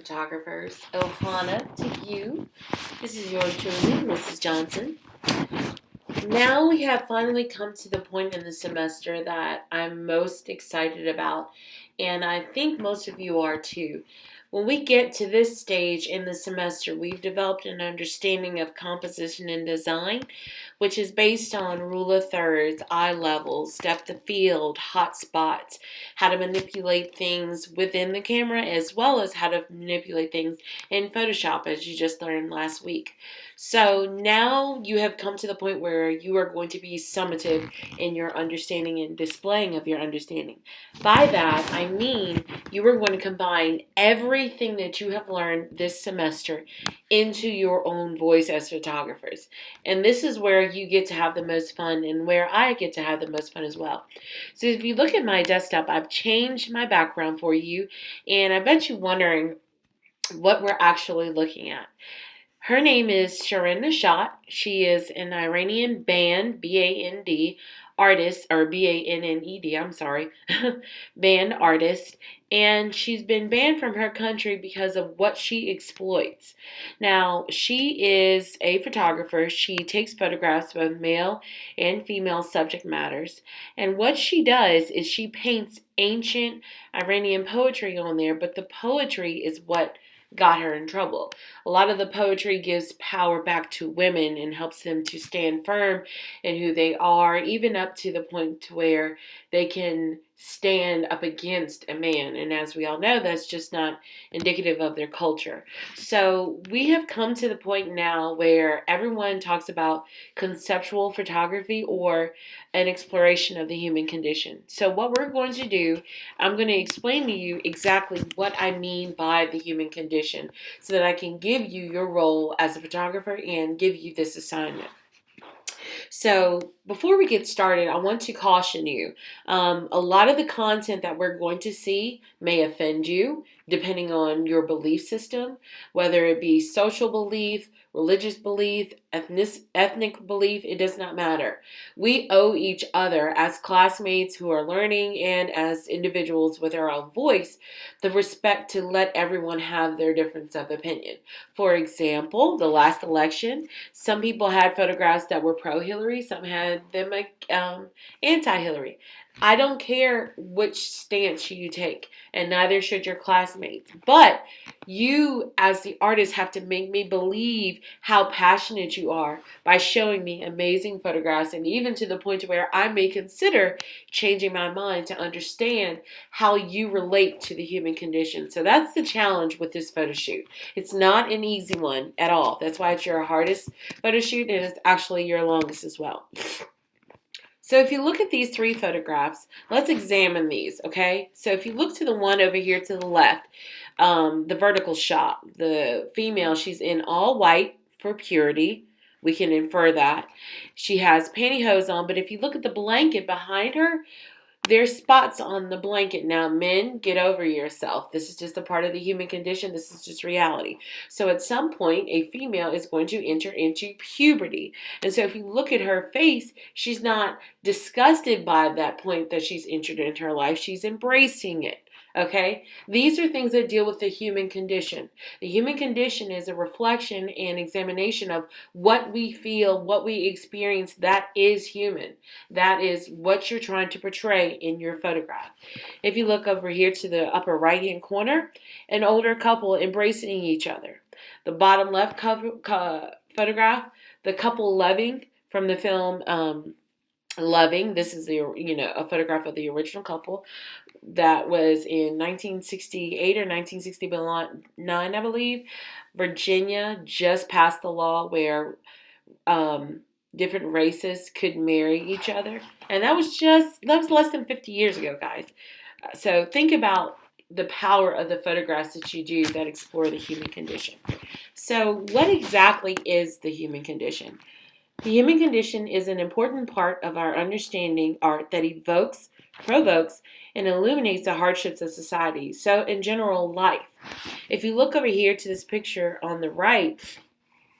photographers. Ohana to you. This is yours truly, Mrs. Johnson. Now we have finally come to the point in the semester that I'm most excited about, and I think most of you are too. When we get to this stage in the semester, we've developed an understanding of composition and design, which is based on rule of thirds, eye levels, depth of field, hot spots, how to manipulate things within the camera, as well as how to manipulate things in Photoshop, as you just learned last week. So now you have come to the point where you are going to be summative in your understanding and displaying of your understanding. By that, I mean you are going to combine everything that you have learned this semester into your own voice as photographers. And this is where you get to have the most fun and where I get to have the most fun as well. So if you look at my desktop, I've changed my background for you, and I bet you're wondering what we're actually looking at. Her name is Shirin Neshat. She is an Iranian band, B-A-N-D, artist, or B-A-N-N-E-D, I'm sorry, band artist. And she's been banned from her country because of what she exploits. Now, she is a photographer. She takes photographs of male and female subject matters. And what she does is she paints ancient Iranian poetry on there, but the poetry is what got her in trouble. A lot of the poetry gives power back to women and helps them to stand firm in who they are, even up to the point to where they can stand up against a man. And as we all know, that's just not indicative of their culture. So we have come to the point now where everyone talks about conceptual photography or an exploration of the human condition. So what we're going to do, I'm going to explain to you exactly what I mean by the human condition so that I can give you your role as a photographer and give you this assignment. So before we get started, I want to caution you. A lot of the content that we're going to see may offend you, depending on your belief system, whether it be social belief, religious belief, ethnic belief, it does not matter. We owe each other as classmates who are learning and as individuals with our own voice the respect to let everyone have their difference of opinion. For example, the last election, some people had photographs that were pro-Hillary, some had them anti-Hillary. I don't care which stance you take, and neither should your classmates. But you, as the artist, have to make me believe how passionate you are by showing me amazing photographs, and even to the point where I may consider changing my mind to understand how you relate to the human condition. So that's the challenge with this photo shoot. It's not an easy one at all. That's why it's your hardest photo shoot, and it's actually your longest as well. So if you look at these three photographs, let's examine these, okay? So if you look to the one over here to the left, the vertical shot, the female, she's in all white for purity. We can infer that. She has pantyhose on, but if you look at the blanket behind her, there's spots on the blanket. Now, men, get over yourself. This is just a part of the human condition. This is just reality. So at some point, a female is going to enter into puberty. And so if you look at her face, she's not disgusted by that point that she's entered into her life. She's embracing it. Okay? These are things that deal with the human condition. The human condition is a reflection and examination of what we feel, what we experience. That is human. That is what you're trying to portray in your photograph. If you look over here to the upper right-hand corner, an older couple embracing each other. The bottom left photograph, the couple loving from the film Loving. This is a photograph of the original couple that was in 1968 or 1969, I believe. Virginia just passed the law where different races could marry each other, and that was less than 50 years ago, guys. So think about the power of the photographs that you do that explore the human condition. So what exactly is the human condition? The human condition is an important part of our understanding art that evokes, provokes, and illuminates the hardships of society. So in general, life. If you look over here to this picture on the right,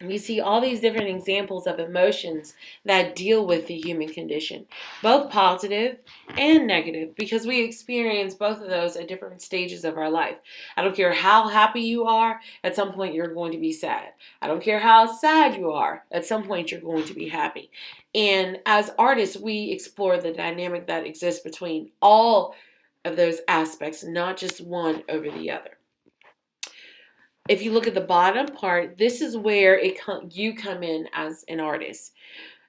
We see all these different examples of emotions that deal with the human condition, both positive and negative, because we experience both of those at different stages of our life. I don't care how happy you are, at some point you're going to be sad. I don't care how sad you are, at some point you're going to be happy. And as artists, we explore the dynamic that exists between all of those aspects, not just one over the other. If you look at the bottom part, this is where you come in as an artist.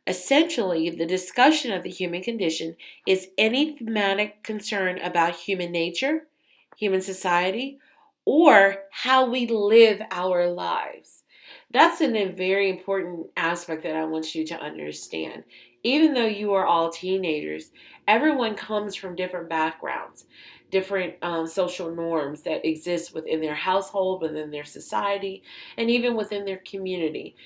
Essentially, the discussion of the human condition is any thematic concern about human nature, human society, or how we live our lives. That's a very important aspect that I want you to understand. Even though you are all teenagers, everyone comes from different backgrounds, different social norms that exist within their household, within their society, and even within their community.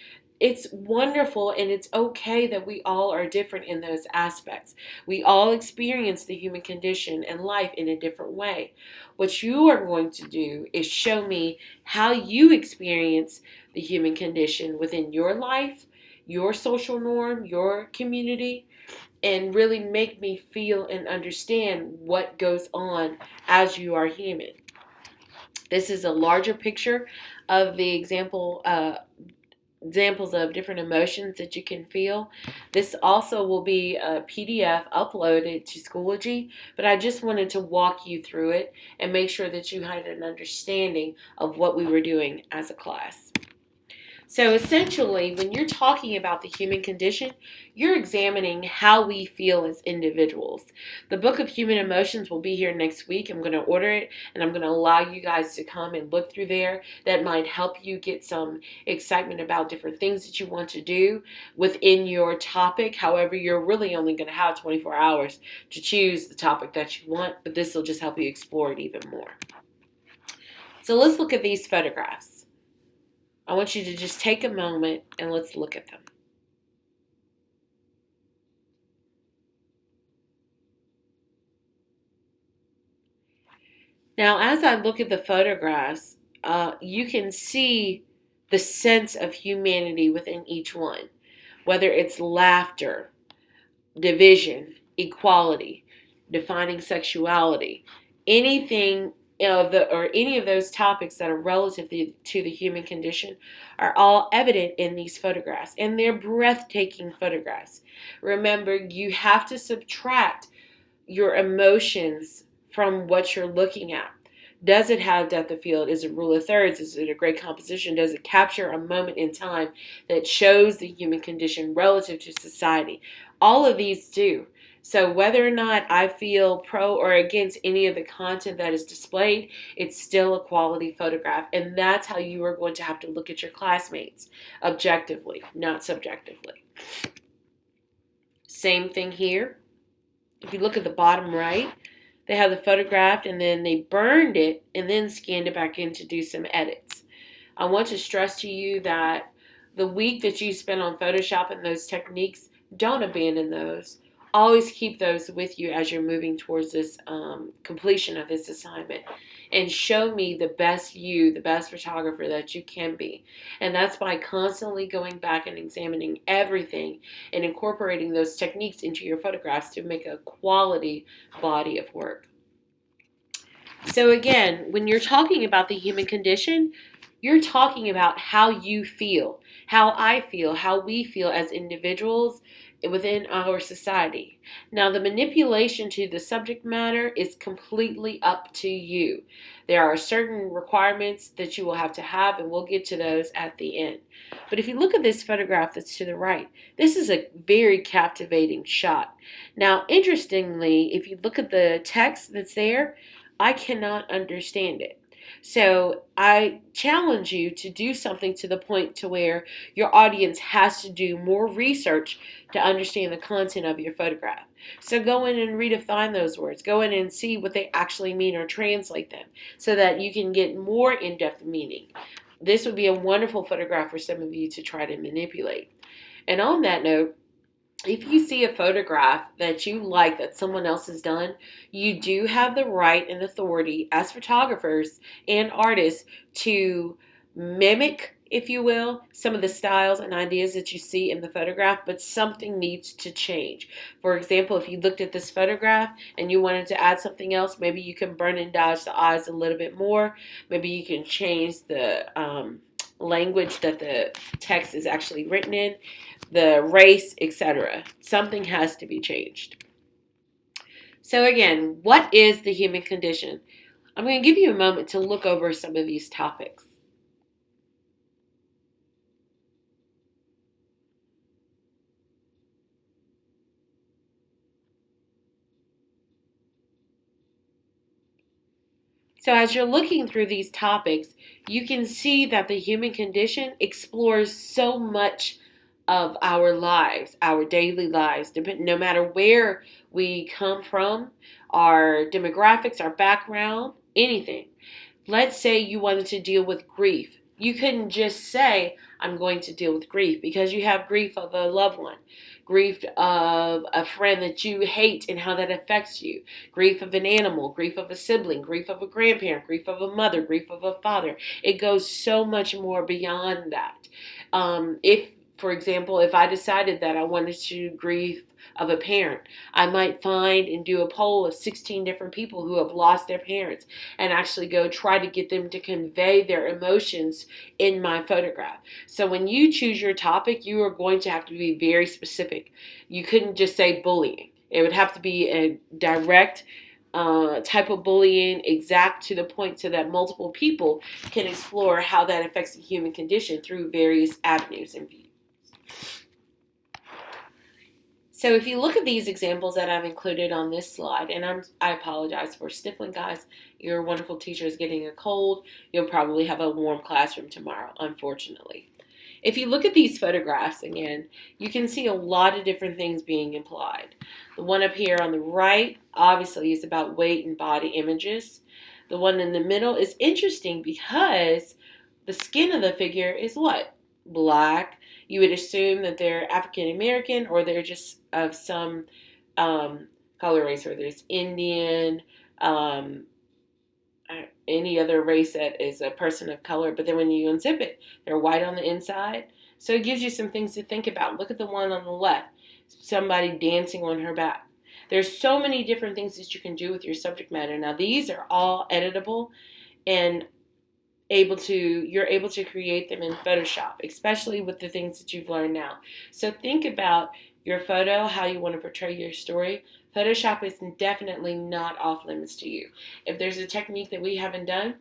It's wonderful and it's okay that we all are different in those aspects. We all experience the human condition and life in a different way. What you are going to do is show me how you experience the human condition within your life, your social norm, your community, and really make me feel and understand what goes on as you are human. This is a larger picture of the examples of different emotions that you can feel. This also will be a PDF uploaded to Schoology, but I just wanted to walk you through it and make sure that you had an understanding of what we were doing as a class. So essentially, when you're talking about the human condition, you're examining how we feel as individuals. The book of human emotions will be here next week. I'm going to order it and I'm going to allow you guys to come and look through there. That might help you get some excitement about different things that you want to do within your topic. However, you're really only going to have 24 hours to choose the topic that you want, but this will just help you explore it even more. So let's look at these photographs. I want you to just take a moment and let's look at them. Now, as I look at the photographs, you can see the sense of humanity within each one, whether it's laughter, division, equality, defining sexuality, anything any of those topics that are relative to the human condition are all evident in these photographs, and they're breathtaking photographs. Remember, you have to subtract your emotions from what you're looking at. Does it have depth of field? Is it rule of thirds? Is it a great composition? Does it capture a moment in time that shows the human condition relative to society? All of these do. So whether or not I feel pro or against any of the content that is displayed, it's still a quality photograph. And that's how you are going to have to look at your classmates, objectively, not subjectively. Same thing here. If you look at the bottom right, they have the photograph and then they burned it and then scanned it back in to do some edits. I want to stress to you that the week that you spend on Photoshop and those techniques, don't abandon those. Always keep those with you as you're moving towards this completion of this assignment. And show me the best you, the best photographer that you can be. And that's by constantly going back and examining everything and incorporating those techniques into your photographs to make a quality body of work. So again, when you're talking about the human condition, you're talking about how you feel, how I feel, how we feel as individuals within our society. Now, the manipulation to the subject matter is completely up to you. There are certain requirements that you will have to have, and we'll get to those at the end. But if you look at this photograph that's to the right, this is a very captivating shot. Now, interestingly, if you look at the text that's there, I cannot understand it. So I challenge you to do something to the point to where your audience has to do more research to understand the content of your photograph. So go in and redefine those words. Go in and see what they actually mean or translate them so that you can get more in-depth meaning. This would be a wonderful photograph for some of you to try to manipulate. And on that note, if you see a photograph that you like that someone else has done, you do have the right and authority as photographers and artists to mimic, if you will, some of the styles and ideas that you see in the photograph, but something needs to change. For example, if you looked at this photograph and you wanted to add something else, maybe you can burn and dodge the eyes a little bit more. Maybe you can change the language that the text is actually written in, the race, etc. Something has to be changed. So again, what is the human condition? I'm going to give you a moment to look over some of these topics. So as you're looking through these topics, you can see that the human condition explores so much of our lives, our daily lives, no matter where we come from, our demographics, our background, anything. Let's say you wanted to deal with grief. You couldn't just say, I'm going to deal with grief, because you have grief of a loved one, grief of a friend that you hate and how that affects you, grief of an animal, grief of a sibling, grief of a grandparent, grief of a mother, grief of a father. It goes so much more beyond that. If For example, if I decided that I wanted to grieve of a parent, I might find and do a poll of 16 different people who have lost their parents and actually go try to get them to convey their emotions in my photograph. So when you choose your topic, you are going to have to be very specific. You couldn't just say bullying. It would have to be a direct type of bullying, exact to the point, so that multiple people can explore how that affects the human condition through various avenues and views. So if you look at these examples that I've included on this slide, and I apologize for sniffling, guys. Your wonderful teacher is getting a cold. You'll probably have a warm classroom tomorrow, unfortunately. If you look at these photographs again, you can see a lot of different things being implied. The one up here on the right, obviously, is about weight and body images. The one in the middle is interesting because the skin of the figure is what? Black. You would assume that they're African American, or they're just of some color race, or there's Indian, any other race that is a person of color. But then when you unzip it, they're white on the inside. So it gives you some things to think about. Look at the one on the left, somebody dancing on her back. There's so many different things that you can do with your subject matter. Now, these are all editable, and you're able to create them in Photoshop, especially with the things that you've learned now. So think about your photo, how you want to portray your story. Photoshop is definitely not off limits to you. If there's a technique that we haven't done,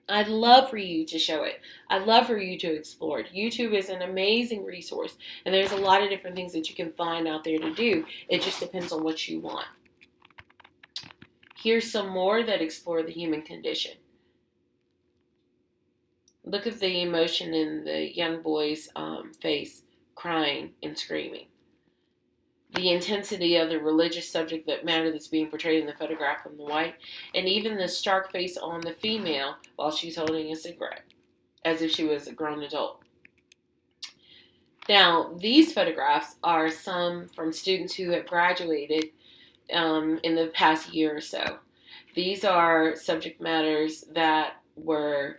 I'd love for you to show it. I'd love for you to explore it. YouTube is an amazing resource, and there's a lot of different things that you can find out there to do. It just depends on what you want. Here's some more that explore the human condition. Look at the emotion in the young boy's face, crying and screaming. The intensity of the religious subject matter that's being portrayed in the photograph from the white, and even the stark face on the female while she's holding a cigarette, as if she was a grown adult. Now, these photographs are some from students who have graduated in the past year or so. These are subject matters that were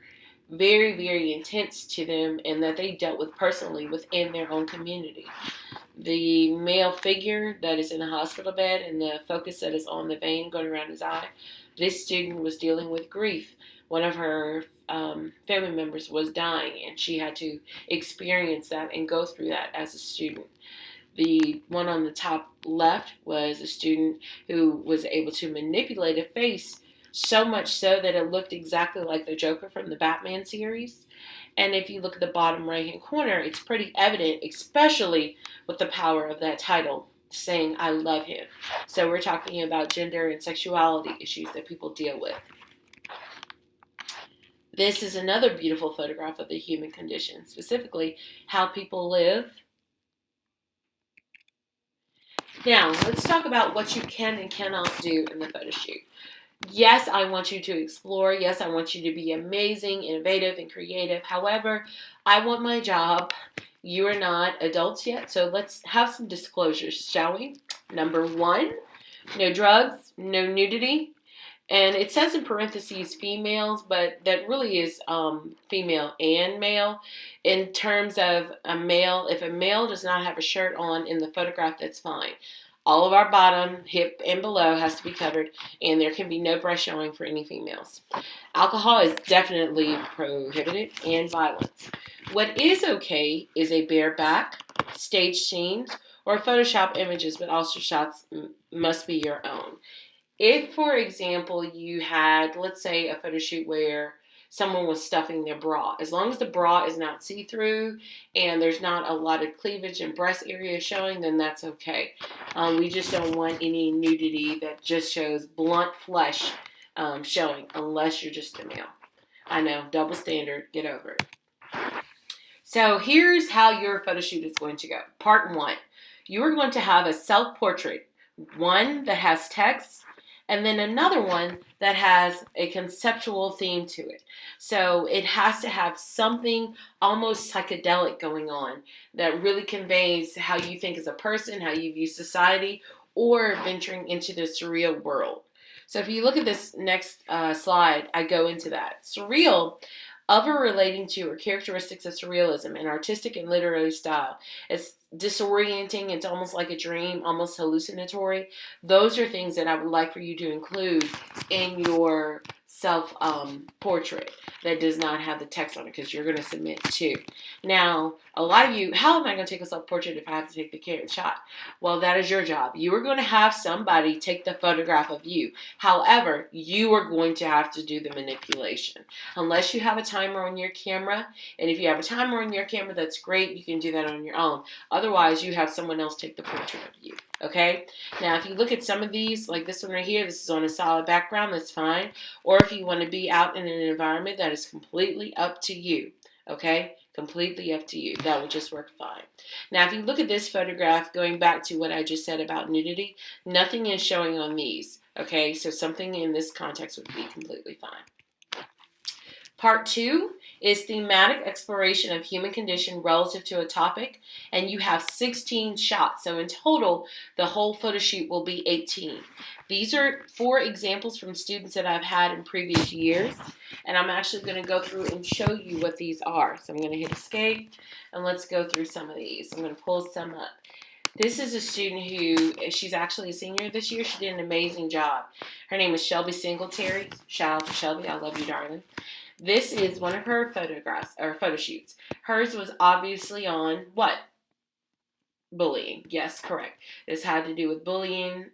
very, very intense to them and that they dealt with personally within their own community. The male figure that is in the hospital bed and the focus that is on the vein going around his eye, this student was dealing with grief. One of her family members was dying, and she had to experience that and go through that as a student. The one on the top left was a student who was able to manipulate a face so much so that it looked exactly like the Joker from the Batman series. And if you look at the bottom right-hand corner, it's pretty evident, especially with the power of that title, saying, I love him. So we're talking about gender and sexuality issues that people deal with. This is another beautiful photograph of the human condition, specifically how people live. Now, let's talk about what you can and cannot do in the photo shoot. Yes, I want you to explore. Yes, I want you to be amazing, innovative, and creative. However, I want my job. You are not adults yet, so let's have some disclosures, shall we? Number one, no drugs, no nudity, And it says in parentheses females, but that really is female and male. In terms of a male, if a male does not have a shirt on in the photograph, that's fine. All of our bottom, hip, and below has to be covered, and there can be no breast showing for any females. Alcohol is definitely prohibited, and violence. What is okay is a bare back, stage scenes, or Photoshop images, but also shots must be your own. If, for example, you had, let's say, a photo shoot where someone was stuffing their bra, as long as the bra is not see through and there's not a lot of cleavage and breast area showing, then that's okay. We just don't want any nudity that just shows blunt flesh showing, unless you're just a male. I know, double standard, get over it. So here's how your photo shoot is going to go. Part 1, you are going to have a self-portrait, one that has text, and then another one that has a conceptual theme to it. So it has to have something almost psychedelic going on that really conveys how you think as a person, how you view society, or venturing into the surreal world. So if you look at this next slide, I go into that. Surreal, of or relating to or characteristics of surrealism, an artistic and literary style. It's disorienting, it's almost like a dream, almost hallucinatory. Those are things that I would like for you to include in your self portrait that does not have the text on it, because you're going to submit too. Now, a lot of you, how am I going to take a self portrait if I have to take the shot? Well, that is your job. You are going to have somebody take the photograph of you. However, you are going to have to do the manipulation. Unless you have a timer on your camera, and if you have a timer on your camera, that's great. You can do that on your own. Otherwise, you have someone else take the portrait of you. Okay? Now, if you look at some of these, like this one right here, this is on a solid background, that's fine. Or if you want to be out in an environment, that is completely up to you. Okay? Completely up to you. That will just work fine. Now, if you look at this photograph, going back to what I just said about nudity, nothing is showing on these. Okay? So something in this context would be completely fine. Part 2 is thematic exploration of human condition relative to a topic, and you have 16 shots. So in total, the whole photo shoot will be 18. These are 4 examples from students that I've had in previous years, and I'm actually going to go through and show you what these are. So I'm going to hit escape, and let's go through some of these. I'm going to pull some up. This is a student who, she's actually a senior this year. She did an amazing job. Her name is Shelby Singletary. Shout out to Shelby. I love you, darling. This is one of her photographs, or photo shoots. Hers was obviously on what? Bullying. Yes, correct. This had to do with bullying,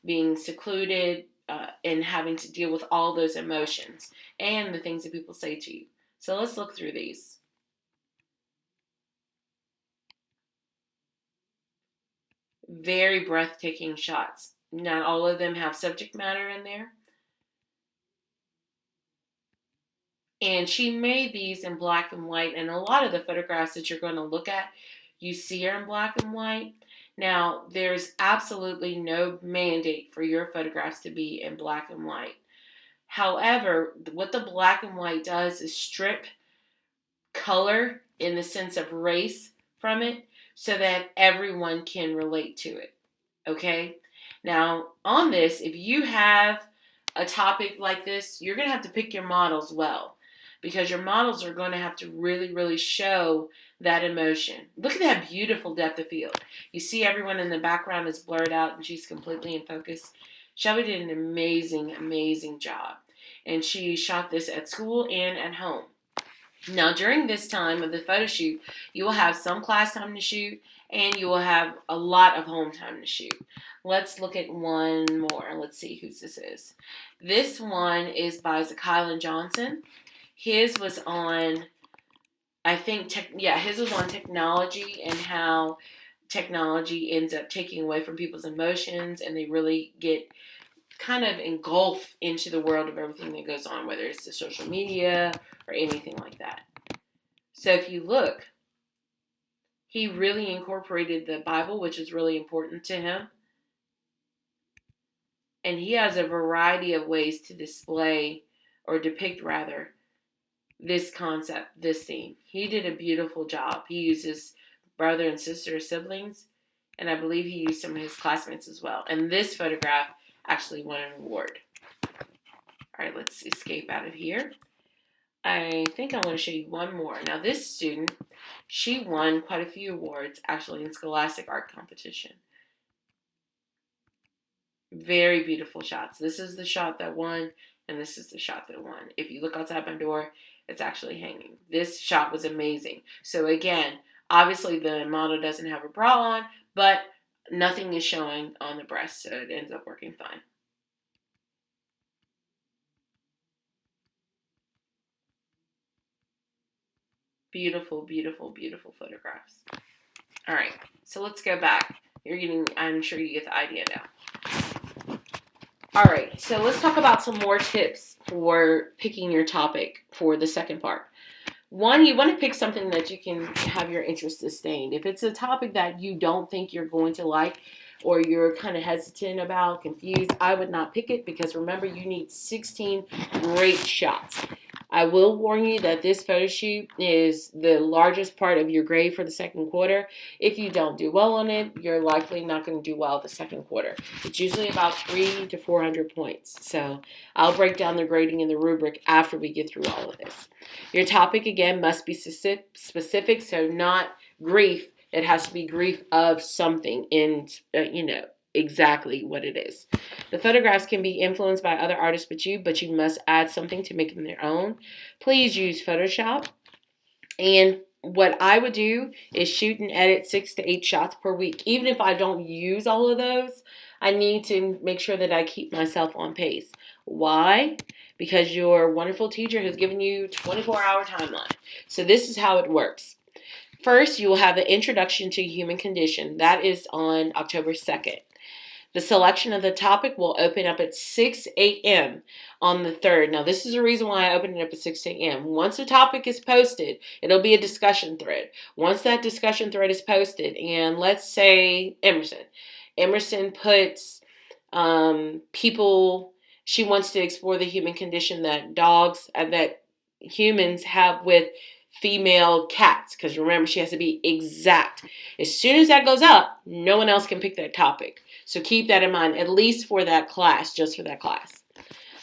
being secluded, and having to deal with all those emotions and the things that people say to you. So let's look through these. Very breathtaking shots. Not all of them have subject matter in there. And she made these in black and white. And a lot of the photographs that you're going to look at, you see her in black and white. Now, there's absolutely no mandate for your photographs to be in black and white. However, what the black and white does is strip color in the sense of race from it so that everyone can relate to it. Okay? Now, on this, if you have a topic like this, you're going to have to pick your models well, because your models are going to have to really, really show that emotion. Look at that beautiful depth of field. You see everyone in the background is blurred out and she's completely in focus. Shelby did an amazing, amazing job. And she shot this at school and at home. Now, during this time of the photo shoot, you will have some class time to shoot, and you will have a lot of home time to shoot. Let's look at one more. Let's see whose this is. This one is by Zakylan Johnson. His was on, I think, his was on technology and how technology ends up taking away from people's emotions, and they really get kind of engulfed into the world of everything that goes on, whether it's the social media or anything like that. So if you look, he really incorporated the Bible, which is really important to him. And he has a variety of ways to display, or depict rather, this concept, this theme. He did a beautiful job. He used his brother and sister, siblings, and I believe he used some of his classmates as well. And this photograph actually won an award. All right, let's escape out of here. I think I want to show you one more. Now, this student, she won quite a few awards, actually, in Scholastic Art Competition. Very beautiful shots. This is the shot that won, and this is the shot that won. If you look outside my door, it's actually hanging. This shot was amazing. So again, obviously the model doesn't have a bra on, but nothing is showing on the breast, so it ends up working fine. Beautiful, beautiful, beautiful photographs. All right, so let's go back. I'm sure you get the idea now. All right, so let's talk about some more tips for picking your topic for the second part. One, you want to pick something that you can have your interest sustained. If it's a topic that you don't think you're going to like, or you're kind of hesitant about, confused, I would not pick it, because remember, you need 16 great shots. I will warn you that this photo shoot is the largest part of your grade for the second quarter. If you don't do well on it, you're likely not going to do well the second quarter. It's usually about 300 to 400 points. So I'll break down the grading in the rubric after we get through all of this. Your topic, again, must be specific, so not grief. It has to be grief of something in, exactly what it is. The photographs can be influenced by other artists but you must add something to make them their own. Please use Photoshop. And what I would do is shoot and edit 6 to 8 shots per week. Even if I don't use all of those, I need to make sure that I keep myself on pace. Why? Because your wonderful teacher has given you 24-hour timeline. So this is how it works. First, you will have the introduction to human condition. That is on October 2nd. The selection of the topic will open up at 6 a.m. on the 3rd. Now, this is the reason why I opened it up at 6 a.m. Once the topic is posted, it'll be a discussion thread. Once that discussion thread is posted, and let's say Emerson puts she wants to explore the human condition that that humans have with female cats, because remember, she has to be exact. As soon as that goes up, no one else can pick that topic. So keep that in mind, at least for that class, just for that class.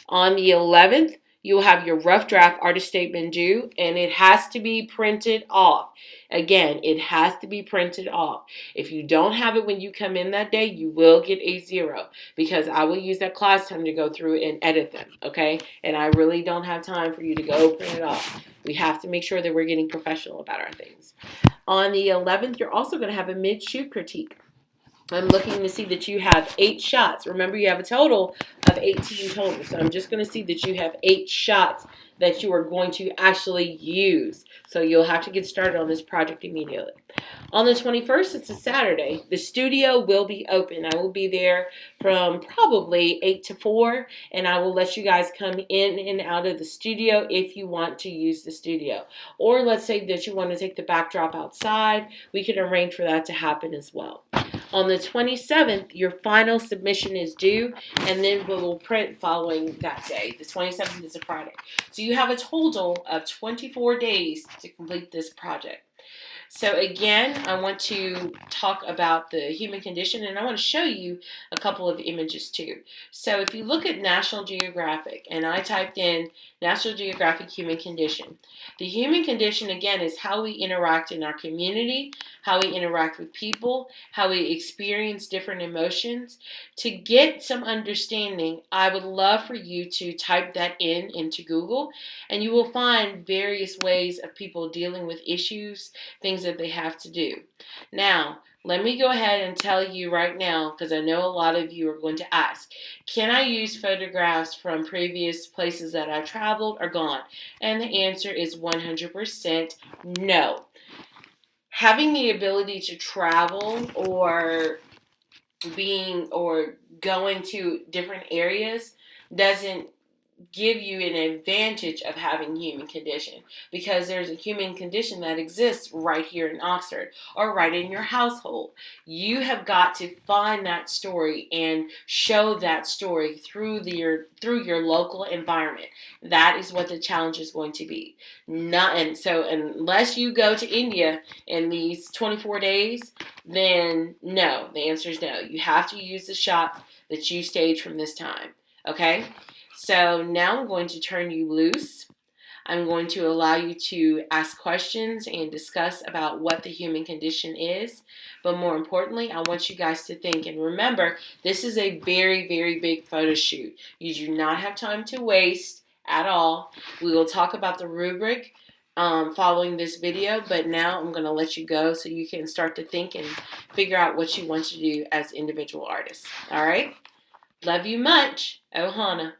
On the 11th, you will have your rough draft artist statement due, and it has to be printed off. Again, it has to be printed off. If you don't have it when you come in that day, you will get a 0, because I will use that class time to go through and edit them, okay? And I really don't have time for you to go print it off. We have to make sure that we're getting professional about our things. On the 11th, you're also going to have a mid-shoot critique. I'm looking to see that you have 8 shots. Remember, you have a total of 18 total. So I'm just going to see that you have 8 shots that you are going to actually use. So you'll have to get started on this project immediately. On the 21st, it's a Saturday. The studio will be open. I will be there from probably 8 to 4, and I will let you guys come in and out of the studio if you want to use the studio. Or let's say that you want to take the backdrop outside. We can arrange for that to happen as well. On the 27th, your final submission is due, and then we will print following that day. The 27th is a Friday. So you have a total of 24 days to complete this project. So again, I want to talk about the human condition, and I want to show you a couple of images too. So if you look at National Geographic, and I typed in National Geographic human condition, the human condition, again, is how we interact in our community, how we interact with people, how we experience different emotions. To get some understanding, I would love for you to type that into Google, and you will find various ways of people dealing with issues, things that they have to do. Now, let me go ahead and tell you right now, because I know a lot of you are going to ask, can I use photographs from previous places that I traveled or gone? And the answer is 100% no. Having the ability to travel or going to different areas doesn't give you an advantage of having human condition, because there's a human condition that exists right here in Oxford or right in your household. You have got to find that story and show that story through your local environment. That is what the challenge is going to be. So unless you go to India in these 24 days, then no, the answer is no. You have to use the shots that you staged from this time. Okay? So now I'm going to turn you loose. I'm going to allow you to ask questions and discuss about what the human condition is. But more importantly, I want you guys to think. And remember, this is a very, very big photo shoot. You do not have time to waste at all. We will talk about the rubric following this video, but now I'm going to let you go so you can start to think and figure out what you want to do as individual artists. All right? Love you much. Ohana.